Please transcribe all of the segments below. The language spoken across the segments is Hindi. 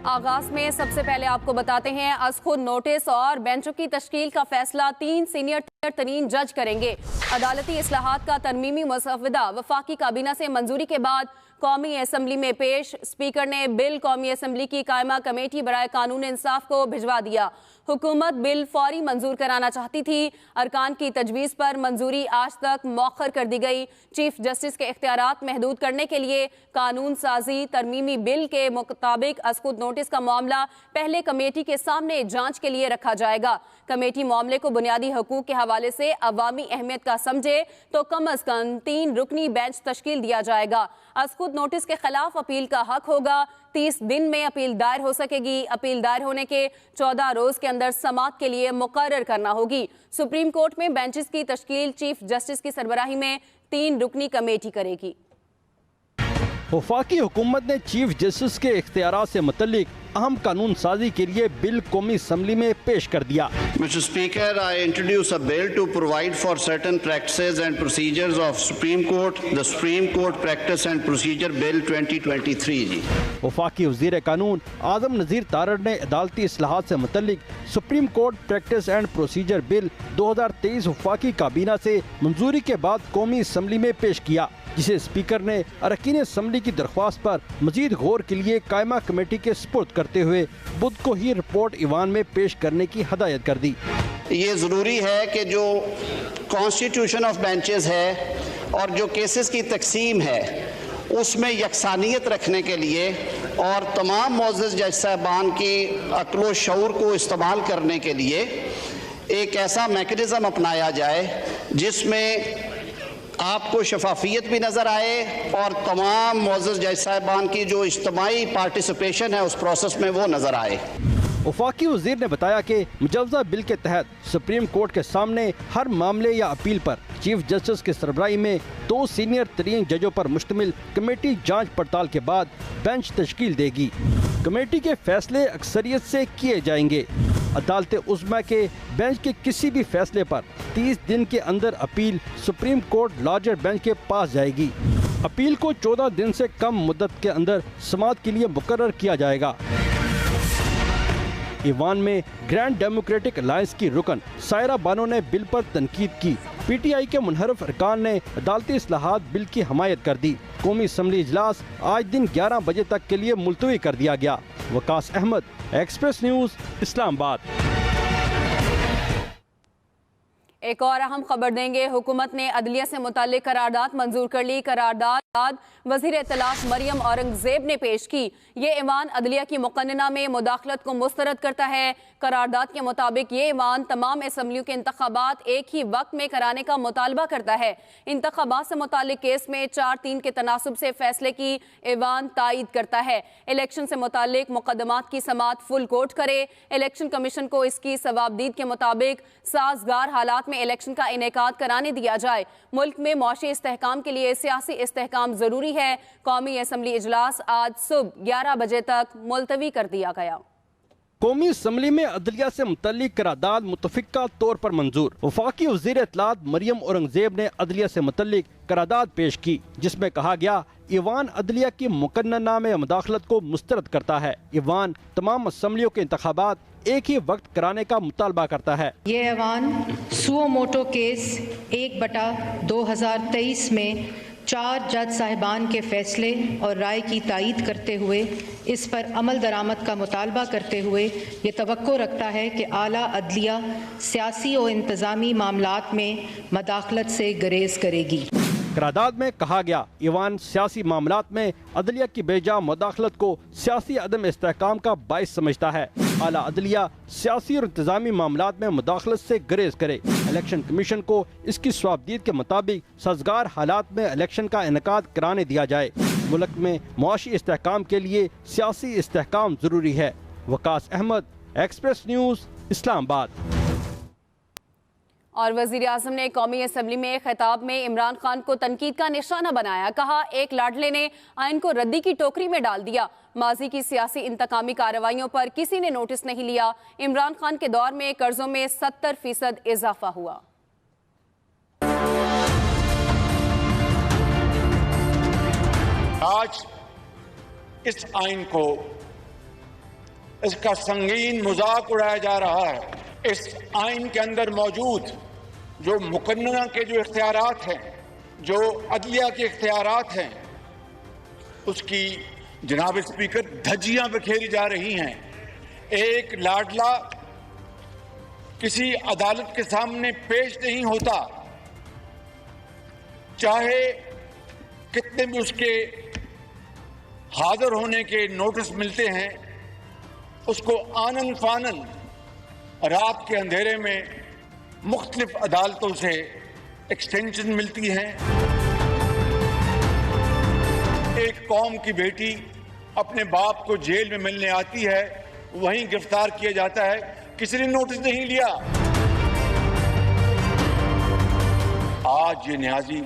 आगाज में सबसे पहले आपको बताते हैं अज़खुद नोटिस और बेंचों की तश्कील का फैसला 3 सीनियर तरीन जज करेंगे। अदालती इस्लाहात का तरमीमी मसवदा वफाकी काबीना से मंजूरी के बाद कौमी असम्बली में पेश। स्पीकर ने बिल कौमी असम्बली की कायमा कमेटी बराए कानून इंसाफ को भिजवा दिया। हुकूमत बिल फौरी मंजूर कराना चाहती थी। अरकान की तजवीज़ पर मंजूरी आज तक मौखर कर दी गई। चीफ जस्टिस के इख्तियारात महदूद करने के लिए कानून साजी तरमीमी बिल के मुताबिक अज़खुद नोटिस का मामला पहले कमेटी के सामने जांच के लिए रखा जाएगा। कमेटी मामले को बुनियादी हकूक के हवाले से अवामी अहमियत का समझे तो कम अज कम 3 रुकनी बेंच तश्कील दिया जाएगा। अज़खुद नोटिस के खिलाफ अपील का हक होगा। 30 दिन में अपील दायर हो सकेगी। अपील दायर होने के 14 रोज के अंदर समाअत के लिए मुकर्रर करना होगी। सुप्रीम कोर्ट में बेंचेस की तश्कील चीफ जस्टिस की सरबराही में 3 रुकनी कमेटी करेगी। वफाकी हुकूमत ने चीफ जस्टिस के इख्तियारात से मुतल्लिक अहम कानून साजी के लिए बिल कौमी असम्बली में पेश कर दिया। Mr. Speaker, I introduce a bill to provide for certain practices and procedures of Supreme Court, the Supreme Court Practice and Procedure Bill 2023 जी। वफाकी वज़ीर कानून आज़म नज़ीर तारड़ ने अदालती इस्लाहात से मुतल्लिक supreme court practice and procedure bill 2023 वफाकी काबीना से मंजूरी के बाद कौमी असम्बली में पेश किया, जिसे स्पीकर ने अरकान असम्बली की दरख्वास्त पर मजीद गौर के लिए कायमा कमेटी के सुपुर्द करते हुए बुध को ही रिपोर्ट ईवान में पेश करने की हदायत कर दी। ये ज़रूरी है कि जो कॉन्स्टिट्यूशन ऑफ बेंचेस है और जो केसेस की तकसीम है उसमें यकसानियत रखने के लिए और तमाम मोअज़्ज़ज़ जज साहबान की अक्ल व शऊर को इस्तेमाल करने के लिए एक ऐसा मैकेनिज़्म अपनाया जाए जिसमें आपको शफाफियत भी नज़र आए और तमाम मोअज़्ज़ज़ जज साहबान की जो इज्तिमाई पार्टिसिपेशन है उस प्रोसेस में वो नज़र आए। वफाकी वज़ीर ने बताया कि मुजवज़ा बिल के तहत सुप्रीम कोर्ट के सामने हर मामले या अपील पर चीफ जस्टिस की सरबराही में 2 सीनियर तरीन जजों पर मुश्तमिल कमेटी जांच पड़ताल के बाद बेंच तश्कील देगी। कमेटी के फैसले अक्सरियत से किए जाएंगे। अदालत उज़्मा के बेंच के किसी भी फैसले पर 30 दिन के अंदर appeal supreme court larger bench के पास जाएगी। अपील को 14 दिन से कम मुद्दत के अंदर समाअत के लिए मुकर्रर किया जाएगा। ईवान में ग्रैंड डेमोक्रेटिक अलायंस की रुकन सायरा बानो ने बिल पर तनकीद की। PTI के मुनहरफ अरकान ने अदालती इस्लाहात बिल की हमायत कर दी। कौमी असम्बली इजलास आज दिन 11 बजे तक के लिए मुलतवी कर दिया गया। Waqas Ahmad, Express News, Islamabad. एक और अहम खबर देंगे। हुकूमत ने अदलिया से मुताल्लिक करारदाद मंजूर कर ली। करारदाद वज़ीर इत्तलात मरियम औरंगज़ेब ने पेश की। ये ईवान अदलिया की मुक़न्नना में मुदाखलत को मुस्तरद करता है। करारदाद के मुताबिक ये ईवान तमाम असम्बलियों के इंतखाबात एक ही वक्त में कराने का मुतालबा करता है। इंतखाबात से मुताल्लिक केस में 4-3 के तनासुब से फैसले की ईवान तायद करता है। इलेक्शन से मुताल्लिक मुकदमात की समाअत फुल कोर्ट करे। इलेक्शन कमीशन को इसकी सवाबदीद के मुताबिक साजगार हालात में इलेक्शन का इनेकाद कराने दिया जाए। मुल्क में मौशी इस्तेहकाम के लिए सियासी इस्तेहकाम जरूरी है। कौमी असम्बली इजलास आज सुबह 11 बजे तक मुलतवी कर दिया गया। कौमी असम्बली में अदलिया से मुतल्लिक करारदाद मुतफिका तौर पर मंजूर। वफाकी वज़ीर इत्तलात मरियम औरंगज़ेब ने अदलिया से मुतल्लिक करारदाद पेश की, जिसमें कहा गया ईवान अदलिया की मुकन्नना में मुदाखलत को मुस्तरद करता है। ईवान तमाम असम्बलियों के इंतखाबात एक ही वक्त कराने का मुतालबा करता है। ये ईवान सुओ मोटो केस 1/2023 में 4 जज साहिबान के फैसले और राय की तायीद करते हुए इस पर अमल दरामद का मुतालबा करते हुए ये तवक्को रखता है कि आला अदलिया सियासी और इंतज़ामी मामलात में मदाखलत से गुरेज करेगी। करारदाद में कहा गया ईवान सियासी मामलात में अदलिया की बेजा मुदाखलत को सियासी अदम इस्तेहकाम का बाइस समझता है। आला अदलिया सियासी और इंतजामी मामलात में मुदाखलत से गुरेज करे। इलेक्शन कमीशन को इसकी स्वाबदीद के मुताबिक साजगार हालात में इलेक्शन का इनेकाद कराने दिया जाए। मुल्क में मुआशी इस्तेहकाम के लिए सियासी इस्तेहकाम जरूरी है। Waqas Ahmad, Express News, Islamabad. और वज़ीर आज़म ने कौमी असम्बली में खिताब में इमरान खान को तनकीद का निशाना बनाया। कहा, एक लाडले ने आइन को रद्दी की टोकरी में डाल दिया। माजी की सियासी इंतकामी कार्रवाइयों पर किसी ने नोटिस नहीं लिया। इमरान खान के दौर में कर्जों में 70% इजाफा हुआ। आज इस आइन को इसका संगीन मजाक उड़ाया जा रहा है। इस आइन के अंदर मौजूद जो मुकन्ना के जो इख्तियारात हैं, जो अदलिया के इख्तियारात हैं, उसकी जनाब स्पीकर धज्जियां बिखेरी जा रही हैं। एक लाडला किसी अदालत के सामने पेश नहीं होता, चाहे कितने भी उसके हाजिर होने के नोटिस मिलते हैं, उसको आनन फानन रात के अंधेरे में मुख्तलिफ अदालतों से एक्सटेंशन मिलती है। एक कौम की बेटी अपने बाप को जेल में मिलने आती है, वहीं गिरफ्तार किया जाता है, किसी ने नोटिस नहीं लिया। आज ये न्याजी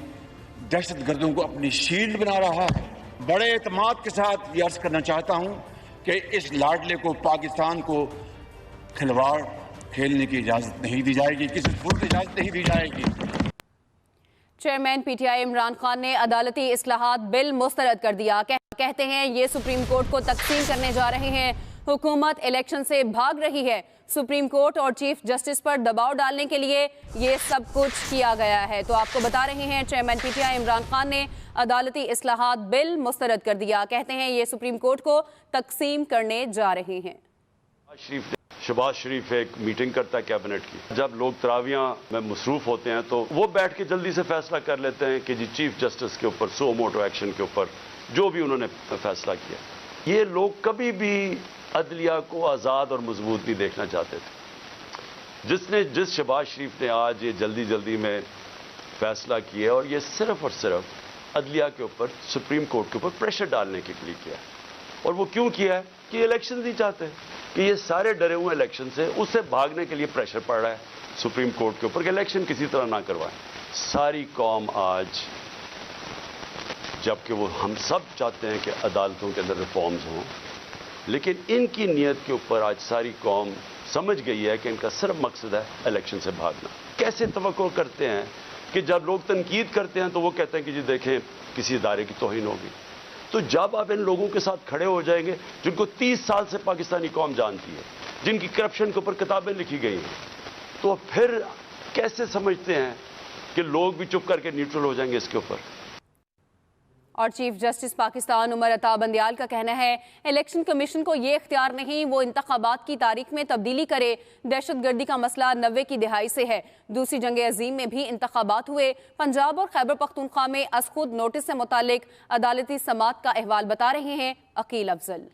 दहशतगर्दों को अपनी शील्ड बना रहा है। बड़े एतमाद के साथ ये अर्ज करना चाहता हूं कि इस लाडले को, पाकिस्तान को खिलवाड़ खेलने की इजाजत नहीं दी जाएगी, किसी फुर्त इजाजत नहीं दी जाएगी। चेयरमैन पीटीआई इमरान खान ने अदालती इस्लाहात बिल मुस्तरद कर दिया। कहते हैं ये सुप्रीम कोर्ट को तकसीम करने जा रहे हैं। हुकूमत इलेक्शन से भाग रही है। सुप्रीम कोर्ट और चीफ जस्टिस पर दबाव डालने के लिए ये सब कुछ किया गया है। तो आपको बता रहे हैं चेयरमैन पीटीआई इमरान खान ने अदालती इस्लाहात बिल मुस्तरद कर दिया। कहते हैं ये सुप्रीम कोर्ट को तकसीम करने जा रहे हैं। शहबाज शरीफ एक मीटिंग करता है कैबिनेट की। जब लोग तरावियां में मसरूफ होते हैं तो वो बैठ के जल्दी से फैसला कर लेते हैं कि जी चीफ जस्टिस के ऊपर सो मोटो एक्शन के ऊपर जो भी उन्होंने फैसला किया। ये लोग कभी भी अदलिया को आज़ाद और मजबूत नहीं देखना चाहते थे। जिस शहबाज शरीफ ने आज ये जल्दी में फैसला किया, और ये सिर्फ और सिर्फ अदलिया के ऊपर, सुप्रीम कोर्ट के ऊपर प्रेशर डालने के लिए किया। और वो क्यों किया है कि इलेक्शन नहीं चाहते, कि ये सारे डरे हुए इलेक्शन से, उससे भागने के लिए प्रेशर पड़ रहा है सुप्रीम कोर्ट के ऊपर कि इलेक्शन किसी तरह ना करवाएं। सारी कौम आज, जबकि वो हम सब चाहते हैं कि अदालतों के अंदर रिफॉर्म्स हों, लेकिन इनकी नीयत के ऊपर आज सारी कौम समझ गई है कि इनका सिर्फ मकसद है इलेक्शन से भागना। कैसे तवक्को करते हैं कि जब लोग तनकीद करते हैं तो वो कहते हैं कि जी देखें किसी इदारे की तौहीन होगी। तो जब आप इन लोगों के साथ खड़े हो जाएंगे जिनको 30 साल से पाकिस्तानी कौम जानती है, जिनकी करप्शन के ऊपर किताबें लिखी गई हैं, तो फिर कैसे समझते हैं कि लोग भी चुप करके न्यूट्रल हो जाएंगे इसके ऊपर। और चीफ जस्टिस पाकिस्तान उमर अता बंदियाल का कहना है इलेक्शन कमीशन को ये इख्तियार नहीं वो इंतखाबात की तारीख में तब्दीली करे। दहशतगर्दी का मसला 90 की दिहाई से है। दूसरी जंग अजीम में भी इंतखाबात हुए। पंजाब और खैबर पख्तूनख्वा में अज खुद नोटिस से मुतालिक अदालती समात का अहवाल बता रहे हैं अकील अफजल।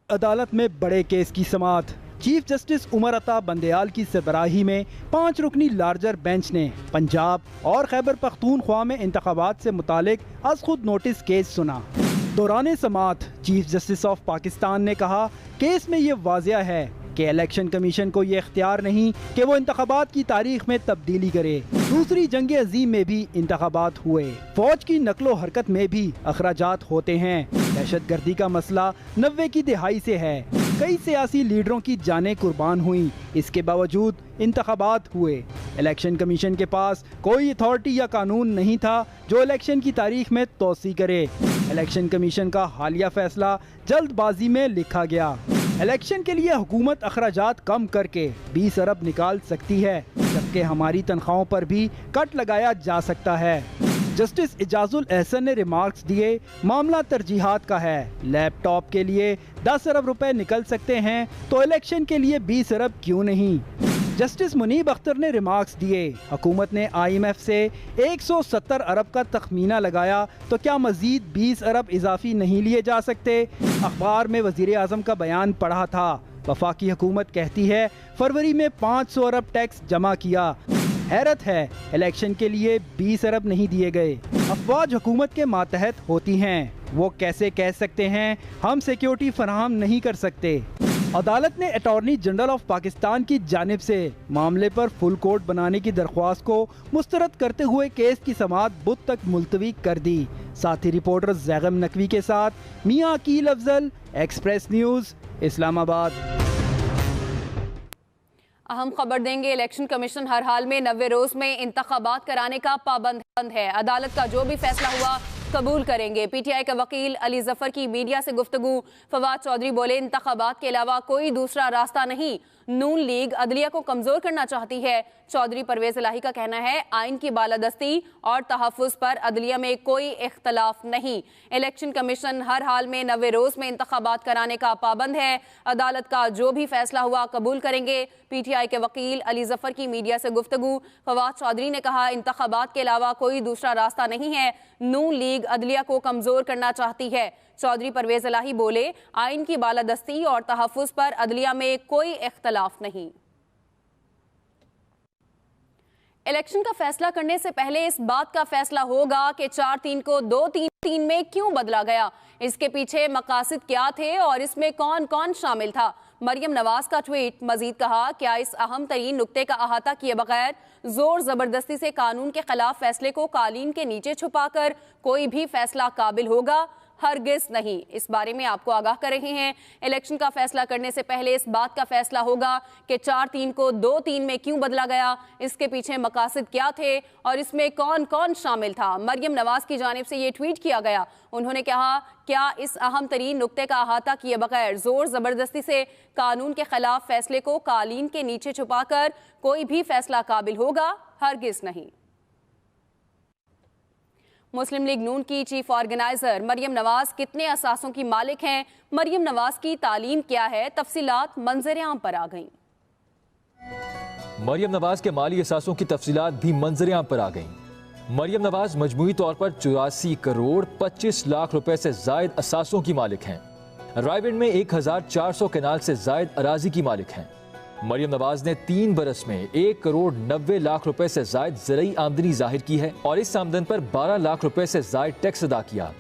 अदालत में बड़े केस की समात। चीफ जस्टिस उमर अता बंदियाल की सरबराही में 5 रुकनी लार्जर बेंच ने पंजाब और खैबर पख्तूनख्वा में इंतखाबात से मुतालिक अज खुद नोटिस केस सुना। दौरान समात चीफ जस्टिस ऑफ पाकिस्तान ने कहा केस में ये वाज़िया है कि इलेक्शन कमीशन को ये इख्तियार नहीं कि वो इंतखाबात की तारीख में तब्दीली करे। दूसरी जंग अजीम में भी इंतखाबात हुए। फौज की नकलो हरकत में भी अखराजात होते हैं। दहशतगर्दी का मसला 90 की दिहाई से है। कई सियासी लीडरों की जानें कुर्बान हुई। इसके बावजूद इंतखाबात हुए। इलेक्शन कमीशन के पास कोई अथॉरिटी या कानून नहीं था जो इलेक्शन की तारीख में तोसी करे। इलेक्शन कमीशन का हालिया फैसला जल्दबाजी में लिखा गया। इलेक्शन के लिए हुकूमत अखराजात कम करके 20 अरब निकाल सकती है, जबकि हमारी तनख्वाहों पर भी कट लगाया जा सकता है। जस्टिस इजाजुल एहसन ने रिमार्क्स दिए मामला तरजीहात का है। लैपटॉप के लिए 10 अरब रुपए निकल सकते हैं तो इलेक्शन के लिए 20 अरब क्यों नहीं। जस्टिस मुनीब अख्तर ने रिमार्क्स दिए हुकूमत ने IMF से 170 अरब का तखमीना लगाया तो क्या मजीद 20 अरब इजाफी नहीं लिए जा सकते। अखबार में वजीर आजम का बयान पढ़ा था। वफाकी हुकूमत कहती है फरवरी में 500 अरब टैक्स जमा किया। हैरत है इलेक्शन के लिए 20 अरब नहीं दिए गए। अफवाज हुकूमत के मातहत होती हैं, वो कैसे कह सकते हैं हम सिक्योरिटी फराहम नहीं कर सकते। अदालत ने अटॉर्नी जनरल ऑफ पाकिस्तान की जानिब से मामले पर फुल कोर्ट बनाने की दरख्वास्त को मुस्तरद करते हुए केस की समाअत बुध तक मुलतवी कर दी। साथी रिपोर्टर जैगम नकवी के साथ मियां अकील अफजल, एक्सप्रेस न्यूज़, इस्लामाबाद। अहम खबर देंगे। इलेक्शन कमीशन हर हाल में 90 रोज में इंतखाबात कराने का पाबंद है। अदालत का जो भी फैसला हुआ कबूल करेंगे। पीटीआई के वकील अली जफर की मीडिया से गुफ्तगू। फवाद चौधरी बोले, इंतखाबात के अलावा कोई दूसरा रास्ता नहीं। नून लीग अदलिया को कमजोर करना चाहती है। चौधरी परवेज इलाही का कहना है, आइन की बालादस्ती और तहफ्फुज पर अदलिया में कोई इख्तलाफ नहीं। इलेक्शन कमीशन हर हाल में 90 रोज में इंतखाबात कराने का पाबंद है। अदालत का जो भी फैसला हुआ कबूल करेंगे। पीटीआई के वकील अली जफर की मीडिया से गुफ्तगू। फवाद चौधरी ने कहा, इंतखाबात के अलावा कोई दूसरा रास्ता नहीं है। नून लीग अदलिया को कमजोर करना चाहती है। चौधरी परवेज इलाही बोले, आइन की बालादस्ती और तहफ्फुज पर अदलिया में कोई इख्तलाफ नहीं। इलेक्शन का फैसला करने से पहले इस बात का फैसला होगा कि 4-3 को 2-3-3 में क्यों बदला गया, इसके पीछे मकासद क्या थे और इसमें कौन कौन शामिल था। मरियम नवाज का ट्वीट। मजीद कहा, क्या इस अहम तरीन नुक्ते का अहाता किए बगैर जोर जबरदस्ती से कानून के खिलाफ फैसले को कालीन के नीचे छुपाकर कोई भी फैसला काबिल होगा? हरगिज नहीं। इस बारे में आपको आगाह कर रहे हैं। इलेक्शन का फैसला करने से पहले इस बात का फैसला होगा कि 4-3 को 2-3 में क्यों बदला गया, इसके पीछे मकासद क्या थे और इसमें कौन कौन शामिल था। मरियम नवाज की जानिब से ये ट्वीट किया गया। उन्होंने कहा, क्या इस अहम तरीन नुक्ते का अहाता किए बगैर जोर जबरदस्ती से कानून के खिलाफ फैसले को कालीन के नीचे छुपाकर कोई भी फैसला काबिल होगा? हरगिज नहीं। मुस्लिम लीग नून की चीफ ऑर्गेनाइजर मरियम नवाज कितने असासों की मालिक हैं, मरियम नवाज की तालीम क्या है, तफसीलात मंजर आम पर आ गईं। मरियम नवाज के माली असासों की तफसीलात भी मंजर आम पर आ गईं। मरियम नवाज मजमूई तौर पर 84 करोड़ 25 लाख रुपए से जायद असासों की मालिक हैं। रायविंड में 1400 केनाल से जायद अराजी की मालिक हैं। मरियम नवाज ने 3 बरस में 1 करोड़ 90 लाख रुपए से जायद ज़रई आमदनी जाहिर की है और इस आमदन पर 12 लाख रुपए से जायद टैक्स अदा किया।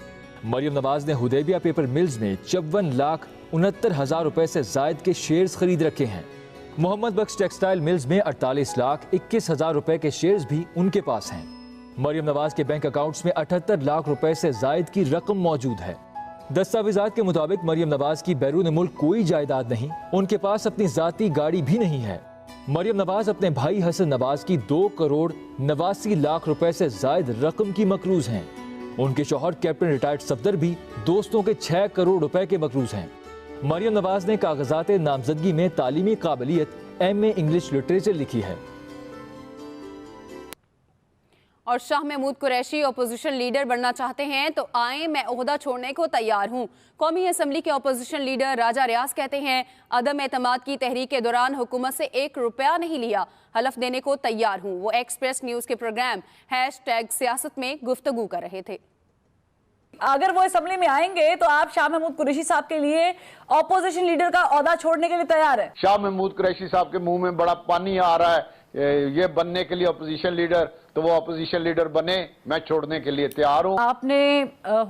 मरियम नवाज ने हुदैबिया पेपर मिल्स में 54,69,000 रुपए से जायद के शेयर्स खरीद रखे हैं। मोहम्मद बख्श टेक्सटाइल मिल्स में 48,21,000 रुपए के शेयर्स भी उनके पास हैं। मरियम नवाज के बैंक अकाउंट्स में 78 लाख रुपए से जायद की रकम मौजूद है। दस्तावेजात के मुताबिक मरियम नवाज की बैरून मुल्क कोई जायदाद नहीं, उनके पास अपनी जाती गाड़ी भी नहीं है। मरियम नवाज अपने भाई हसन नवाज की 2 करोड़ 89 लाख रुपए से जायद रकम की मकरूज हैं। उनके शौहर कैप्टन रिटायर्ड सफदर भी दोस्तों के 6 करोड़ रुपए के मकरूज हैं। मरियम नवाज ने कागजात नामजदगी में तालीमी काबिलियत MA इंग्लिश लिटरेचर लिखी है। और शाह महमूद कुरैशी अपोजिशन लीडर बनना चाहते हैं तो आए, मैं ओहदा छोड़ने को तैयार हूं। कौमी असम्बली के अपोजिशन लीडर राजा रियाज कहते हैं, अदम एतमाद की तहरीक के दौरान हुकूमत से 1 रुपया नहीं लिया, हलफ देने को तैयार हूं। वो एक्सप्रेस न्यूज के प्रोग्राम #सियासत में गुफ्तगू कर रहे थे। अगर वो असम्बली में आएंगे तो आप शाह महमूद कुरैशी साहब के लिए अपोजिशन लीडर का ओहदा छोड़ने के लिए तैयार है? शाह महमूद कुरैशी साहब के मुंह में बड़ा पानी आ रहा है ये बनने के लिए अपोजिशन लीडर, तो वो अपोजिशन लीडर बने, मैं छोड़ने के लिए तैयार हूँ। आपने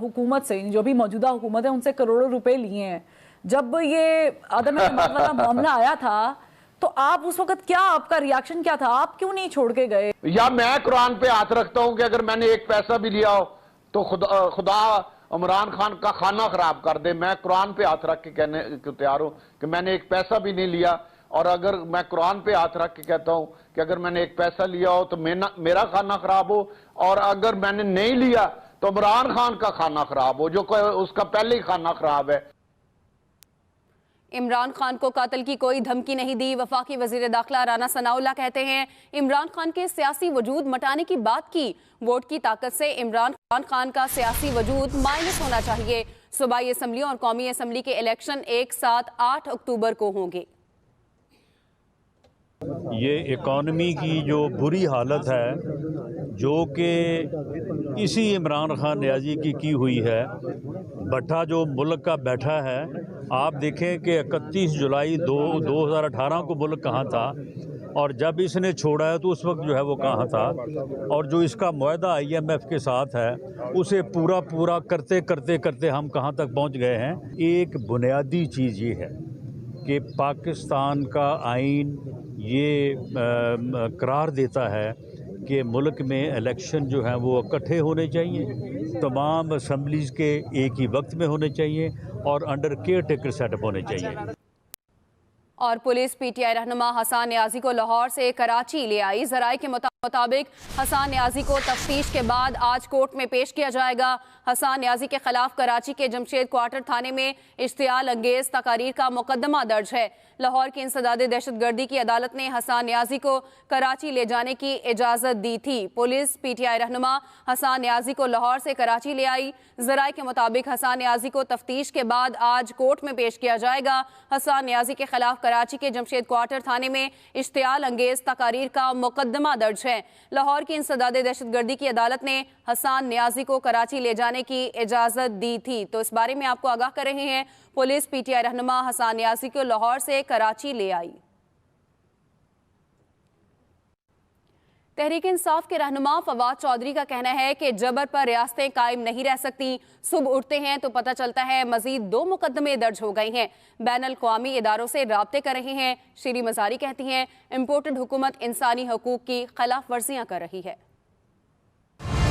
हुकूमत से, जो भी मौजूदा हुकूमत है, उनसे करोड़ों रुपए लिए हैं। जब ये अदम एतमाद वाला मामला आया था तो आप उस वक्त क्या, आपका रिएक्शन क्या था? आप क्यों नहीं छोड़ के गए? या मैं कुरान पे हाथ रखता हूँ कि अगर मैंने 1 पैसा भी लिया हो तो खुदा इमरान खान का खाना खराब कर दे। मैं कुरान पे हाथ रख के कहने को तैयार हूँ कि मैंने 1 पैसा भी नहीं लिया। और अगर मैं कुरान पे हाथ रख के कहता हूं कि अगर मैंने 1 पैसा लिया हो तो मेरा खाना खराब हो, और अगर मैंने नहीं लिया तो इमरान खान का खाना खराब हो, जो उसका पहले ही खाना खराब है। इमरान खान को कत्ल की कोई धमकी नहीं दी। वफाकी वजीर दाखिला राना सनाउल्लाह कहते हैं, इमरान खान के सियासी वजूद मटाने की बात की। वोट की ताकत से इमरान खान का सियासी वजूद माइनस होना चाहिए। सूबाई असम्बली और कौमी असम्बली के इलेक्शन एक साथ 8 अक्टूबर को होंगे। ये इकॉनमी की जो बुरी हालत है, जो कि इसी इमरान खान न्याजी की हुई है, भट्टा जो मुल्क का बैठा है, आप देखें कि 31 जुलाई 2018 को मुल्क कहाँ था और जब इसने छोड़ा है तो उस वक्त जो है वो कहाँ था, और जो इसका मुआहदा IMF के साथ है उसे पूरा करते करते हम कहाँ तक पहुँच गए हैं। एक बुनियादी चीज़ ये है कि पाकिस्तान का आइन ये करार देता है कि मुल्क में इलेक्शन जो है वो इकट्ठे होने चाहिए, तमाम असम्बलीज़ के एक ही वक्त में होने चाहिए और अंडर केयर टेकर सेटअप होने चाहिए। और पुलिस PTI रहनुमा हसन न्याजी को लाहौर से कराची ले आई। जराये के मुताबिक मुताबिक हसन न्याजी को तफ्तीश के बाद आज कोर्ट में पेश किया जाएगा। हसन न्याजी के खिलाफ कराची के जमशेद क्वार्टर थाने में इश्तियाल अंगेज तकारीर का मुकदमा दर्ज है। लाहौर की इंसदादे दहशतगर्दी की अदालत ने हसन न्याजी को कराची ले जाने की इजाजत दी थी। पुलिस पीटीआई रहनुमा हसन न्याजी को लाहौर से कराची ले आई। जराये के मुताबिक हसन न्याजी को तफ्तीश के बाद आज कोर्ट में पेश किया जाएगा। हसन न्याजी के खिलाफ कराची के जमशेद क्वार्टर थाने में इश्तियाल अंगेज तकारीर का मुकदमा दर्ज है। लाहौर की इंसदादे दहशतगर्दी की अदालत ने हसन न्याजी को कराची ले जाने की इजाजत दी थी। तो इस बारे में आपको आगाह कर रहे हैं, पुलिस पीटीआई रहनुमा हसन न्याजी को लाहौर से कराची ले आई। तहरीक इंसाफ के रहनुमा फवाद चौधरी का कहना है कि जबर पर रियासतें कायम नहीं रह सकती। सुबह उठते हैं तो पता चलता है मजीद 2 मुकदमे दर्ज हो गए हैं। बैन अल-क़वामी इदारों से राब्ते कर रहे हैं। श्री मज़ारी कहती हैं इम्पोर्टेड हुकूमत इंसानी हकूक की खिलाफ वर्जियां कर रही है।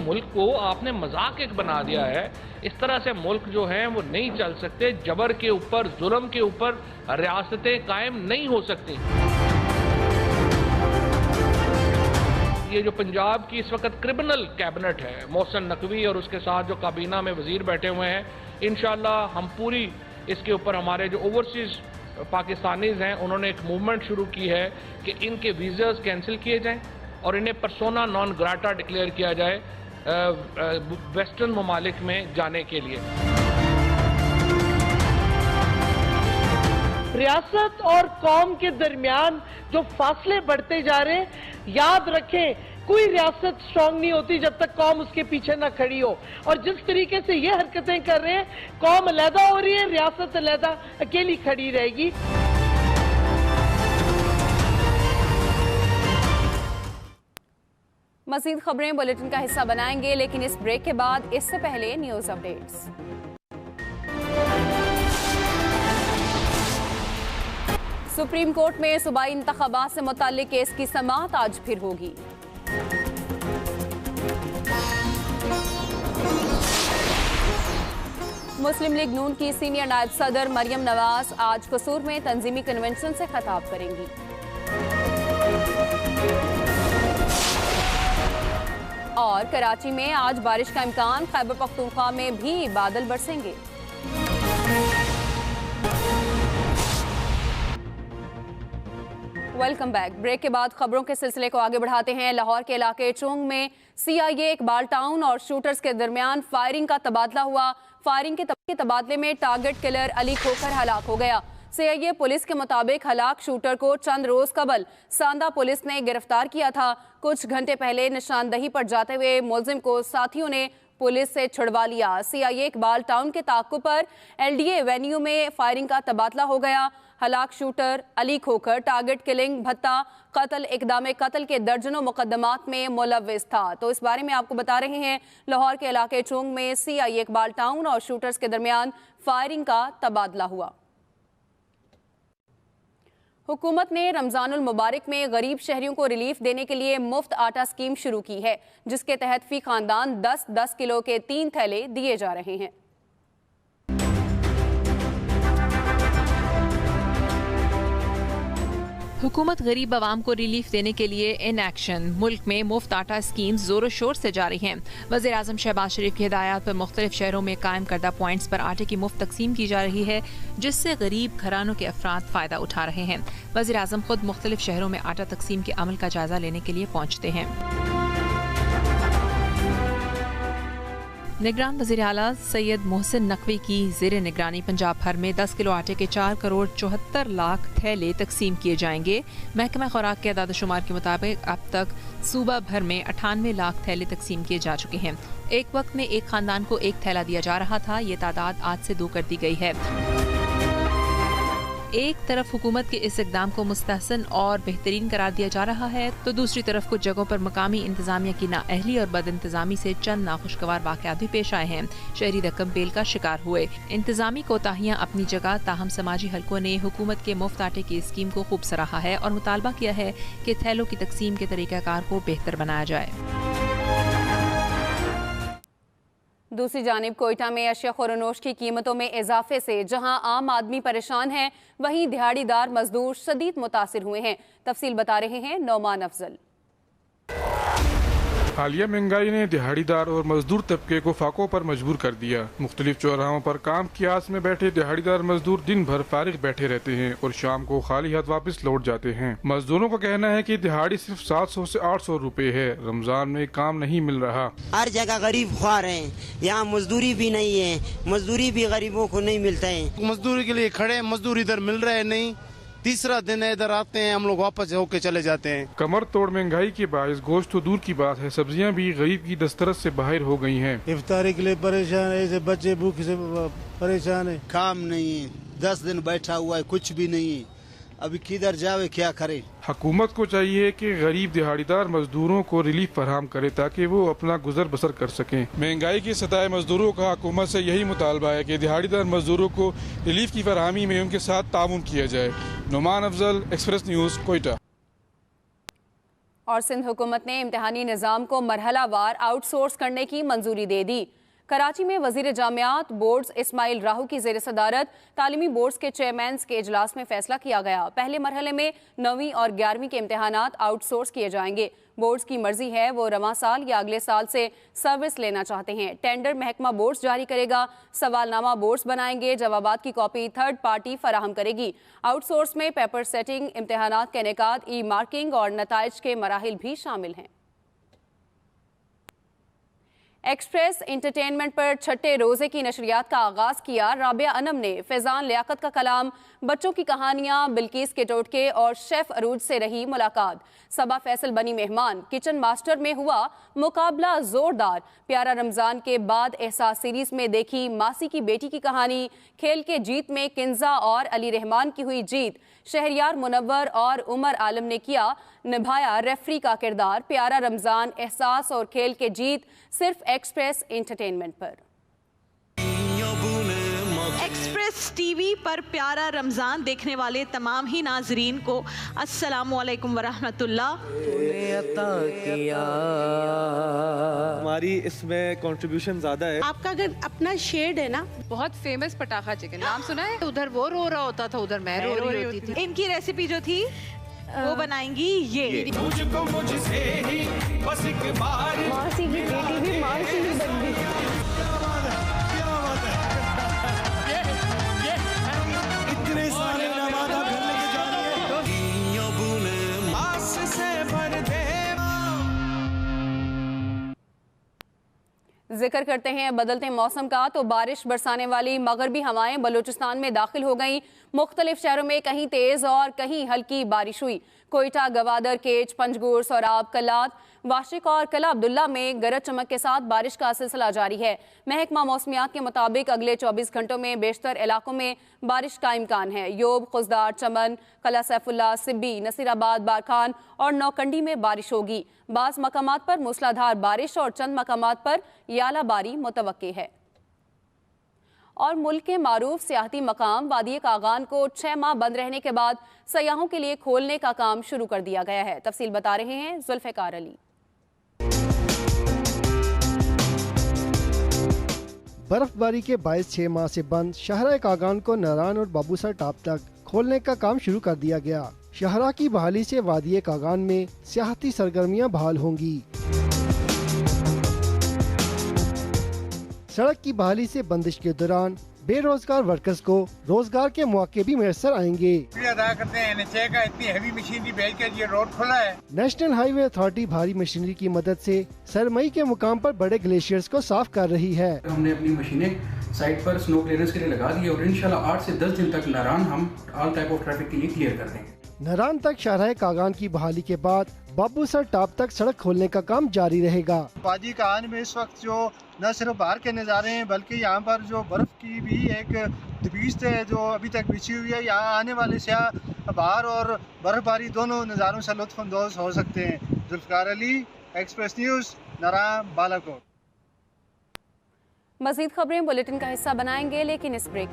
मुल्क को आपने मजाक एक बना दिया है। इस तरह से मुल्क जो है वो नहीं चल सकते। जबर के ऊपर, जुल्म के ऊपर रियासतें कायम नहीं हो सकती। ये जो पंजाब की इस वक्त क्रिमिनल कैबिनेट है, मोहसिन नकवी और उसके साथ जो काबीना में वजीर बैठे हुए हैं, इंशाल्लाह हम पूरी इसके ऊपर हमारे जो ओवरसीज पाकिस्तानीज हैं उन्होंने एक मूवमेंट शुरू की है कि इनके वीज़ास कैंसिल किए जाएं और इन्हें पर्सोना नॉन ग्राटा डिक्लेयर किया जाए वेस्टर्न ममालिक में जाने के लिए। रियासत और कौम के दरमियान जो फासले बढ़ते जा रहे हैं, याद रखें कोई रियासत स्ट्रांग नहीं होती जब तक कौम उसके पीछे ना खड़ी हो। और जिस तरीके से ये हरकतें कर रहे हैं, कौम अलहदा हो रही है, रियासत अलहदा अकेली खड़ी रहेगी। मज़ीद खबरें बुलेटिन का हिस्सा बनाएंगे, लेकिन इस ब्रेक के बाद इससे पहले न्यूज़ अपडेट्स। सुप्रीम कोर्ट में सूबाई इंतखाबात से मुताल्लिक केस की समाअत आज फिर होगी। मुस्लिम लीग नून की सीनियर नायब सदर मरियम नवाज आज कसूर में तंजीमी कन्वेंशन से खिताब करेंगी। और कराची में आज बारिश का इम्कान, खैबर पख्तूनख्वा में भी बादल बरसेंगे। Welcome back. ब्रेक के बाद खबरों के सिलसिले को आगे बढ़ाते हैं। लाहौर के इलाके चोंग में CIA इकबाल टाउन और शूटर्स के दरमियान फायरिंग का तबादला हुआ। फायरिंग के तबादले में टारगेट किलर अली खोखर हलाक हो गया। CIA पुलिस के मुताबिक हलाक शूटर को चंद रोज कबल सांदा पुलिस ने गिरफ्तार किया था। कुछ घंटे पहले निशानदही पर जाते हुए मुलजिम को साथियों ने पुलिस से छुड़वा लिया। CIA इकबाल टाउन के ताक़ुब पर LDA एवेन्यू में फायरिंग का तबादला हो गया। हलाक shooter Ali Khokhar target killing, भत्ता, कत्ल, इक़दाम कत्ल के दर्जनों मुकदमात में मुलव्विस था। तो इस बारे में आपको बता रहे हैं, लाहौर के इलाके चोंग में CIA इकबाल टाउन और शूटर्स के दरमियान फायरिंग का तबादला हुआ। हुकूमत ने रमजानुल मुबारक में गरीब शहरियों को रिलीफ देने के लिए मुफ्त आटा स्कीम शुरू की है, जिसके तहत फी खानदान 10-10 किलो के 3 थैले दिए जा रहे हैं। हुकूमत गरीब आवाम को रिलीफ देने के लिए इन एक्शन मुल्क में मुफ्त आटा स्कीम जोरों शोर से जारी हैं। वज़ीर आज़म शहबाज शरीफ की हिदायत पर मुख्तलिफ शहरों में कायम करदा पॉइंट्स पर आटे की मुफ्त तकसीम की जा रही है, जिससे गरीब घरानों के अफराद फ़ायदा उठा रहे हैं। वज़ीर आज़म खुद मुख्तलिफ शहरों में आटा तकसीम के अमल का जायजा लेने के लिए पहुँचते हैं। निगरान वज़ीर आला सैयद मोहसिन नकवी की ज़ेरे निगरानी पंजाब भर में 10 किलो आटे के 4 करोड़ 74 लाख थैले तकसीम किए जाएंगे। महकमा खुराक के अदाद शुमार के मुताबिक अब तक सूबा भर में 98 लाख थैले तकसीम किए जा चुके हैं। एक वक्त में एक खानदान को एक थैला दिया जा रहा था, ये तादाद आज से 2 कर दी गई है। एक तरफ हुकूमत के इस इक़दाम को मुस्तहसन और बेहतरीन करार दिया जा रहा है, तो दूसरी तरफ कुछ जगहों पर मकामी इंतजामिया की नाअहली और बद इंतजामी से चंद नाखुशगवार वाक़यात भी पेश आए हैं। शहरी रकम बेल का शिकार हुए। इंतजामी कोताहियां अपनी जगह, ताहम समाजी हलकों ने हुकूमत के मुफ्त आटे की स्कीम को खूब सराहा है और मुतालबा किया है कि थैलों की तकसीम के तरीक़ाकार को बेहतर बनाया जाए। दूसरी जानिब कोयटा में अशिया खुरनोश की कीमतों में इजाफे से जहां आम आदमी परेशान है, वहीं दिहाड़ीदार मजदूर शदीद मुतासिर हुए हैं। तफसील बता रहे हैं नौमान अफजल। हालिया महंगाई ने दिहाड़ीदार और मजदूर तबके को फाकों पर मजबूर कर दिया। मुख्तलिफ चौराहों पर काम की आस में बैठे दिहाड़ीदार मजदूर दिन भर फारिग बैठे रहते हैं और शाम को खाली हाथ वापस लौट जाते हैं। मजदूरों का कहना है कि दिहाड़ी सिर्फ 700 से 800 रुपए है। रमजान में काम नहीं मिल रहा। हर जगह गरीब ख्वार है, यहाँ मजदूरी भी नहीं है, मजदूरी भी गरीबों को नहीं मिलता है। मजदूरी के लिए खड़े, मजदूर इधर मिल रहे नहीं। तीसरा दिन है, इधर आते हैं हम लोग, वापस होके चले जाते हैं। कमर तोड़ महंगाई के बायस गोश्त तो दूर की बात है, सब्जियां भी गरीब की दस्तरस से बाहर हो गई हैं। इफ्तारी के लिए परेशान है, ऐसे बच्चे भूख से परेशान है। काम नहीं है, 10 दिन बैठा हुआ है, कुछ भी नहीं है। अभी किधर जावे, क्या करे। हुकूमत को चाहिए कि गरीब दिहाड़ीदार मजदूरों को रिलीफ फराहम करे ताकि वो अपना गुजर बसर कर सकें। महंगाई की सताए मजदूरों का हुकूमत से यही मुतालबा है कि दिहाड़ीदार मजदूरों को रिलीफ की फराहमी में उनके साथ ताउन किया जाए। Noman Afzal, Express News, Quetta. और सिंध हुकूमत ने इम्तिहानी निज़ाम को मरहलावार आउटसोर्स करने की मंजूरी दे दी। कराची में वजीर जामियात बोर्ड्स इस्माइल राहू की ज़ेर सदारत तालीमी बोर्ड्स के चेयरमैन के इजलास में फैसला किया गया। पहले मरहले में 9वीं और 11वीं के इम्तिहानात आउटसोर्स किए जाएंगे। बोर्ड्स की मर्जी है वो रवां साल या अगले साल से सर्विस लेना चाहते हैं। टेंडर महकमा बोर्ड्स जारी करेगा। सवालनामा बोर्ड्स बनाएंगे। जवाबात की कॉपी थर्ड पार्टी फराहम करेगी। आउटसोर्स में पेपर सेटिंग, इम्तिहानात का इनेकाद, ई मार्किंग और नताइज के मराहिल भी शामिल हैं। एक्सप्रेस एंटरटेनमेंट पर छठे रोजे की नशरियात का आगाज किया। राबिया अनम ने फैजान लियाकत का कलाम, बच्चों की कहानियां, बिल्किस के टोटके और शेफ अरूज से रही मुलाकात। सबा फैसल बनी मेहमान। किचन मास्टर में हुआ मुकाबला जोरदार। प्यारा रमजान के बाद एहसास सीरीज में देखी मासी की बेटी की कहानी। खेल के जीत में किंजा और अली रहमान की हुई जीत। शहरियार मुनव्वर और उमर आलम ने निभाया रेफरी का किरदार। प्यारा रमजान, एहसास और खेल के जीत सिर्फ एक्सप्रेस एंटरटेनमेंट पर। एक्सप्रेस टीवी पर प्यारा रमजान देखने वाले तमाम ही नाजरीन को अस्सलामु अलैकुम वरहमतुल्लाह। हमारी इसमें कंट्रीब्यूशन ज्यादा है। आपका अगर अपना शेड है ना, बहुत फेमस पटाखा चिकन, नाम सुना है? उधर वो रो रहा होता था, उधर मैं रो रही होती थी। इनकी रेसिपी जो थी वो बनाएंगी ये। मुझको मुझसे ही बस एक बार मासी की बेटी भी मासी ही बन गई। इतने सारे नवादा घर लेके जा रही है, बुने मास से भर दे। जिक्र करते हैं बदलते मौसम का, तो बारिश बरसाने वाली मगरबी हवाएं बलूचिस्तान में दाखिल हो गईं। मुख्तलिफ शहरों में कहीं तेज और कहीं हल्की बारिश हुई। कोयटा, गवादर, केच, पंजगुर, सौराब, कलात, वाशिक और कला अब्दुल्ला में गरज चमक के साथ बारिश का सिलसिला जारी है। महकमा मौसमियात के मुताबिक अगले 24 घंटों में बेशतर इलाकों में बारिश का इम्कान है। योब, खुजदार, चमन, कला सैफुल्ला, सिब्बी, नसीराबाद, बारखान और नौकंडी में बारिश होगी। बाज़ मकामात पर मूसलाधार बारिश और चंद मकामात पर यालाबारी मुतवक्के है। और मुल्क के मारूफ सियाहती मकाम वादी कागान को 6 माह बंद रहने के बाद सयाहों के लिए खोलने का काम शुरू कर दिया गया है। तफसील बता रहे हैं जुल्फ़िकार अली। बर्फबारी के बायस 6 माह से बंद शाहरा कागान को नारान और बाबूसर टाप तक खोलने का काम शुरू कर दिया गया। शाहरा की बहाली से वादी कागान में सियाहती सरगर्मियां बहाल होंगी। सड़क की बहाली से बंदिश के दौरान बेरोजगार वर्कर्स को रोजगार के मौके भी मैसर आएंगे। अदा करते हैं NHA का, इतनी हेवी मशीनरी भेज कर ये रोड खुला है। नेशनल हाईवे अथॉरिटी भारी मशीनरी की मदद से सरमई के मुकाम पर बड़े ग्लेशियर्स को साफ कर रही है। हमने अपनी मशीनें साइट पर स्नो क्लियरेंस के लिए लगा दी और इंशाल्लाह 8 से 10 दिन तक नारान हम ऑल टाइप ऑफ ट्रैफिक के लिए क्लियर कर देंगे। नारान तक शाहरा कागान की बहाली के बाद बाबूसर टाप तक सड़क खोलने का काम जारी रहेगा। वादी कागान में इस वक्त जो न सिर्फ बाहर के नज़ारे हैं बल्कि यहाँ पर जो बर्फ की भी एक तबीयत है जो अभी तक बिछी हुई है। यहाँ आने वाले सयाह बाहर और बर्फबारी दोनों नज़ारों से लुत्फ़अंदोज़ हो सकते हैं। Zulfiqar Ali, Express News, Narayan, Balakot. मज़ीद खबरें बुलेटिन का हिस्सा बनाएंगे, लेकिन इस ब्रेक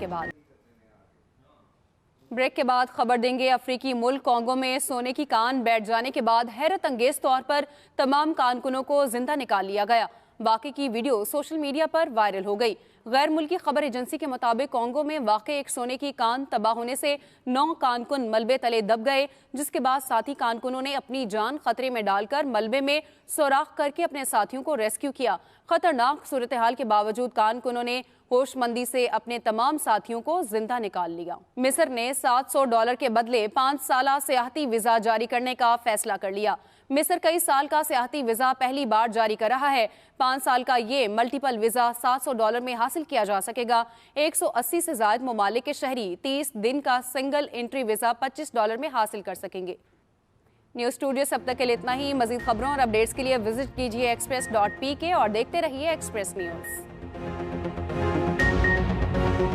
के बाद खबर देंगे। अफ्रीकी मुल्क कॉन्गो में सोने की कान बैठ जाने के बाद हैरत अंगेज तौर पर तमाम कारकुनों को जिंदा निकाल लिया गया। वाक़े की वीडियो सोशल मीडिया पर वायरल हो गई। गैर मुल्की खबर एजेंसी के मुताबिक कोंगो में वाक़े एक सोने की कान तबाह होने से 9 कारकुन मलबे तले दब गए, जिसके बाद साथी कारकुनों ने अपनी जान खतरे में डालकर मलबे में सुराख करके अपने साथियों को रेस्क्यू किया। खतरनाक सूरत हाल के बावजूद कारकुनों ने होशमंदी से अपने तमाम साथियों को जिंदा निकाल लिया। मिस्र ने $700 के बदले 5 साला सियाहती वीजा जारी करने का फैसला कर लिया। मिस्र कई साल का सियाहती वीजा पहली बार जारी कर रहा है। 5 साल का ये मल्टीपल वीजा $700 में हासिल किया जा सकेगा। 180 से ज्यादा ममालिक के शहरी 30 दिन का सिंगल एंट्री वीजा $25 में हासिल कर सकेंगे। न्यूज स्टूडियो से अब तक के लिए इतना ही। मजीद खबरों और अपडेट्स के लिए विजिट कीजिए express.pk और देखते रहिए एक्सप्रेस न्यूज।